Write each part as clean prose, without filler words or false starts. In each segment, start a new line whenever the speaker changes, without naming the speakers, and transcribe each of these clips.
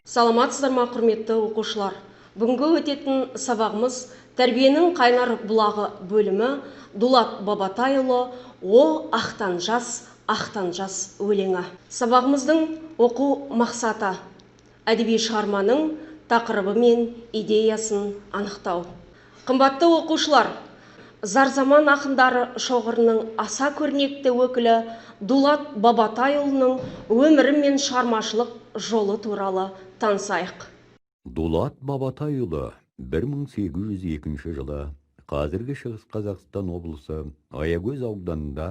Саламатсыздар ма, құрметті оқушылар? Бүгінгі өтетін сабағымыз тәрбиенің қайнар бұлағы бөлімі Дулат Бабатайұлы «О ақтан жас өлеңі». Сабағымыздың оқу мақсаты әдеби шығарманың тақырыбы мен идеясын анықтау. Қымбатты оқушылар, Зарзаман ақындары шоғырының аса көрнекті өкілі Дулат Бабатайұлының өмірі мен шығармашылық жолы туралы танысайық.
Дулат Бабатайұлы 1802 жылы қазіргі Шығыс Қазақстан облысы Аягөз ауданында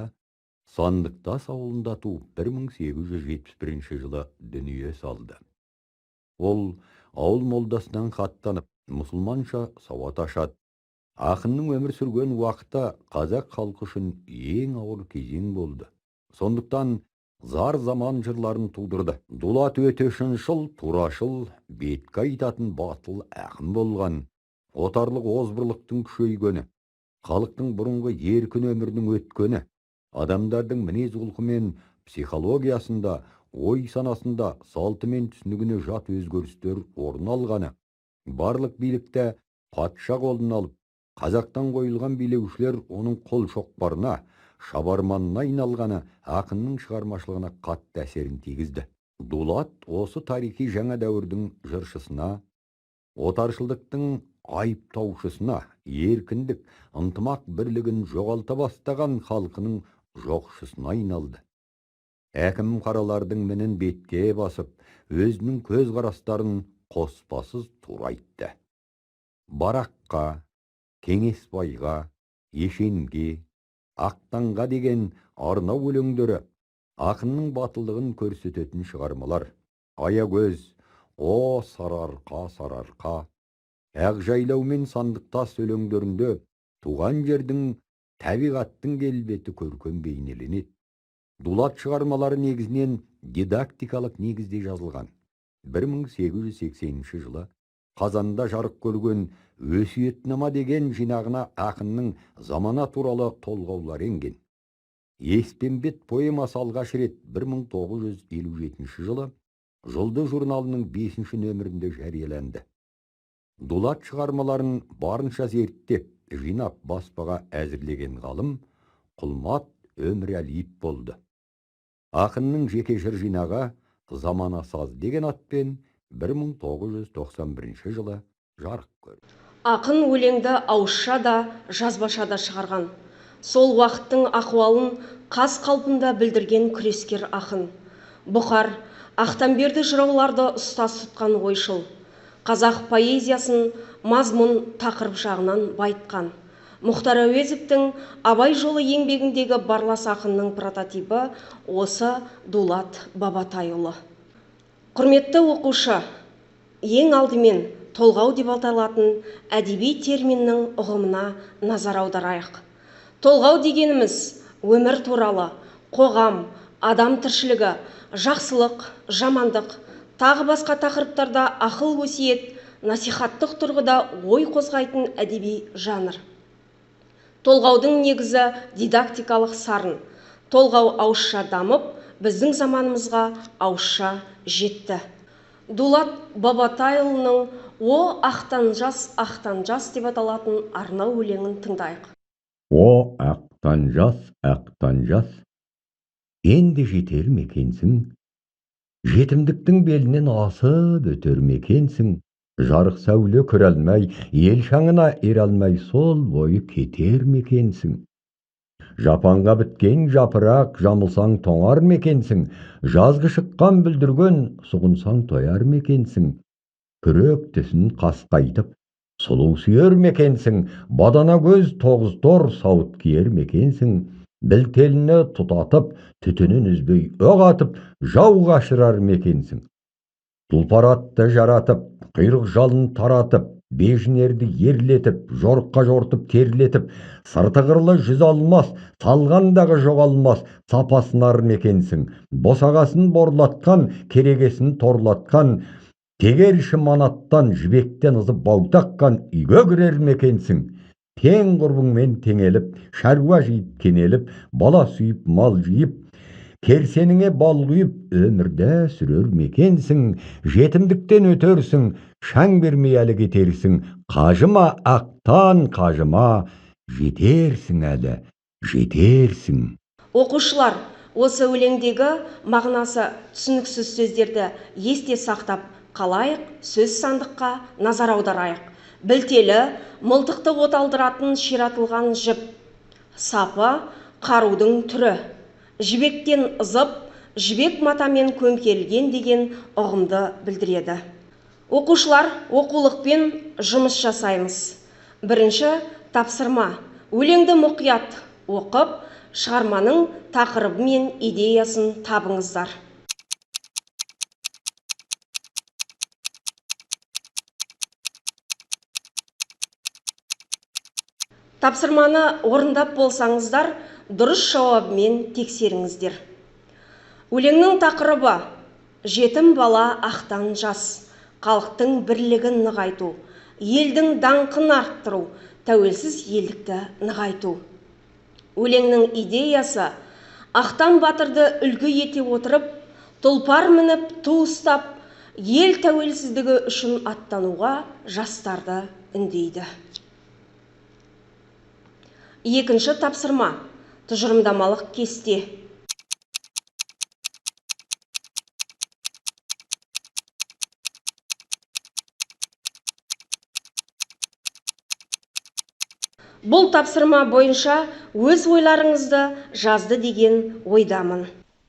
Сандықтас ауылында туып 1871 жылы дүние салды. Ол ауыл молдасынан хаттанып, мұсылманша сауат ашады. Ақынның өмір сүрген уақыты қазақ халқы үшін ең ауыр кезең болды. Сондықтан зар заман жырларын тудырды. Дулат өте шыншыл, турашыл, бетке айтатын батыл ақын болған. Отарлық озбырлықтың күшейгені, халықтың бұрынғы еркін өмірінің өткені, адамдардың мінез құлқы мен психологиясында, ой санасында, салты мен түсінігіне жат өзгерістер орын алғаны, барлық билікті патша қолына алып, қазақтан қойылған билеушілер оның қол шоқпарына, шабарманына айналғаны ақынның шығармашылығына қатты әсерін тигізді. Дулат осы тарихи жаңа дәуірдің жыршысына, отаршылдықтың айыптаушысына, еркіндік, ынтымақ бірлігін жоғалта бастаған халқының жоқшысына айналды. Әкім қаралардың мінін бетке басып, өзінің көз қарастарын қоспасыз турайтты. Бараққа, Кеңесбайға, Ешенге, Ақтанға деген арнау өлеңдері ақынның батылдығын көрсететін шығармалар. Аягөз, о сарыарқа, сарыарқа, Ақжайлау мен Сандықтас өлеңдерінде туған жердің, табиғаттың келбеті көркем бейнеленеді. Дулат шығармалары негізінен дидактикалық негізде жазылған. 1880 жылы Қазанда жарық көрген «Өсиетнама» деген жинағына ақынның замана туралы толғаулар енген. Еспенбет поэмасы алғаш рет 1957 жылы Жұлдыз журналының 5-ші нөмірінде жарияланды. Дулат шығармаларын барынша зерттеп, жинап баспаға әзірлеген ғалым Құлмат Өмірәлиев болды. Ақынның жеке жыр жинағы «Замана саз» деген атпен 1991 жылы жарық көрді.
Ақын өлеңді ауызша да, жазбаша да шығарған. Сол уақыттың ахуалын қаз қалпында білдірген күрескер ақын. Бұхар, Ақтамберді жырауларды ұстаз тұтқан ойшыл. Қазақ поэзиясын мазмұн тақырып жағынан байытқан. Мұхтар Әуезовтің Абай жолы еңбегіндегі барлас ақынның прототипі осы Дулат Бабатайұлы. Құрметті оқушы, ең алдымен толғау деп аталатын әдеби терминнің ұғымына назар аударайық. Толғау дегеніміз өмір туралы, қоғам, адам тіршілігі, жақсылық, жамандық, тағы басқа тақырыптарда ақыл өсиет, насихаттық тұрғыда ой қозғайтын әдеби жанр. Толғаудың негізі дидактикалық сарын. Толғау ауызша дамып, біздің заманымызға ауызша жетті. Дулат Бабатайұлының «О ақтан жас» деп аталатын арнау өлеңін тыңдайық.
О ақтан жас, енді жетер мекенсің, жетімдіктің белінен асып өтер мекенсің, жарық сәуле көре алмай, ел шаңына ере алмай, сол бойы кетер мекенсің. Жапанға біткен жапырақ жамылсаң тоңар мекенсің, жазғы шыққан бүлдірген сұғынсаң тояр мекенсің. Күрек тісін қасқайтып, сұлу сүйер мекенсің, бадана көз тоғыз тор сауыт киер мекенсің. Білтеліне тұтатып, түтінін үзбей оқ атып, жауға ашырар мекенсің. Тұлпар атты жаратып, құйрық жалын таратып, бежінерді ерлетіп, жорыққа жортып терлетіп, сырты қырлы жүз алмас, салғандағы жоғалмас, сапасынар мекенсің. Босағасын борлатқан, керегесін торлатқан, тегерші манаттан, жібектен ызып баутаққан үйге кірер мекенсің. Тең құрбыңмен теңеліп, шаруа жиып кенеліп, бала сүйіп, мал жиып, керсеніңе бал құйып өмірді сүрер мекенсің, жетімдіктен өтерсің, шаң бермей әлі кетерсің, қажыма ақтан қажыма, жетерсің әлі, жетерсің.
Оқушылар, осы өлеңдегі мағынасы түсініксіз сөздерді есте сақтап қалайық, сөз сандыққа назар аударайық. Білтелі, мылтықты оталдыратын ширатылған жіп, сапы, қарудың түрі, жібектен ызып, жібек матамен көмкерілген деген ұғымды білдіреді. Оқушылар, оқулықпен жұмыс жасаймыз. Бірінші тапсырма. Өлеңді мұқият оқып, шығарманың тақырыбы мен идеясын табыңыздар. Тапсырманы орындап болсаңыздар, дұрыс жауабымен тексеріңіздер. Өлеңнің тақырыбы: жетім бала ақтан жас, халықтың бірлігін нығайту, елдің даңқын арттыру, тәуелсіз елдікті нығайту. Өлеңнің идеясы: ақтан батырды үлгі ете отырып, тұлпар мініп, ту ұстап, ел тәуелсіздігі үшін аттануға жастарды үндейді. Екінші тапсырма. Тұжырымдамалық кесте. Бұл тапсырма бойынша өз ойларыңызды жазды деген ойдамын.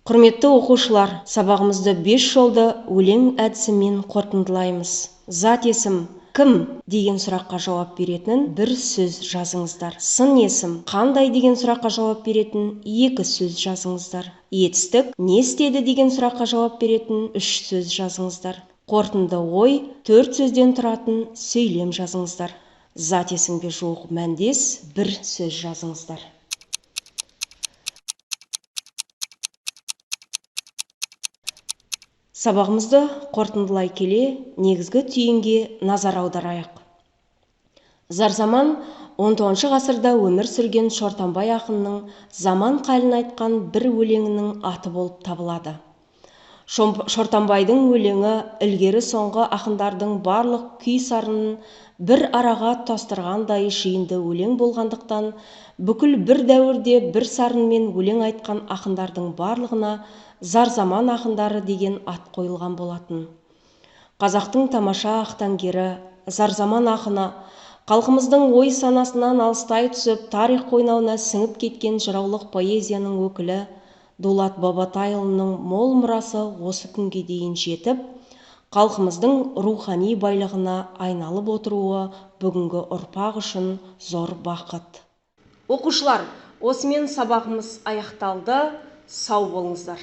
Құрметті оқушылар, сабағымызды 5 жолды өлең әдісімен қорытындылаймыз. Зат есім кім деген сұраққа жауап беретін бір сөз жазыңыздар. Сын есім қандай деген сұраққа жауап беретін 2 сөз жазыңыздар. Етістік не істеді деген сұраққа жауап беретін 3 сөз жазыңыздар. Қорытынды ой 4 сөзден тұратын сөйлем жазыңыздар. Зат есімге жуық мәндес 1 сөз жазыңыздар. Сабағымызды қорытындылай келе, негізгі түйінге назар аударайық. Зарзаман 19 ғасырда өмір сүрген Шортанбай ақынның заман қалын айтқан бір өлеңінің аты болып табылады. Шортанбайдың өлеңі ілгері соңғы ақындардың барлық күй сарынын бір араға тостырғандай жиынды өлең болғандықтан, бүкіл бір дәуірде бір сарынмен өлең айтқан ақындардың барлығына Зарзаман ақындары деген ат қойылған болатын. Қазақтың тамаша ақтаңгері Зарзаман ақыны халқымыздың ой санасынан алыстай түсіп, тарих қойнауына сіңіп кеткен жыраулық поэзияның өкілі Дулат Бабатайұлының мол мұрасы осы күнге дейін жетіп, халқымыздың рухани байлығына айналып отыруы бүгінгі ұрпақ үшін зор бақыт. Оқушылар, осымен сабағымыз аяқталды. Сау болыңыздар.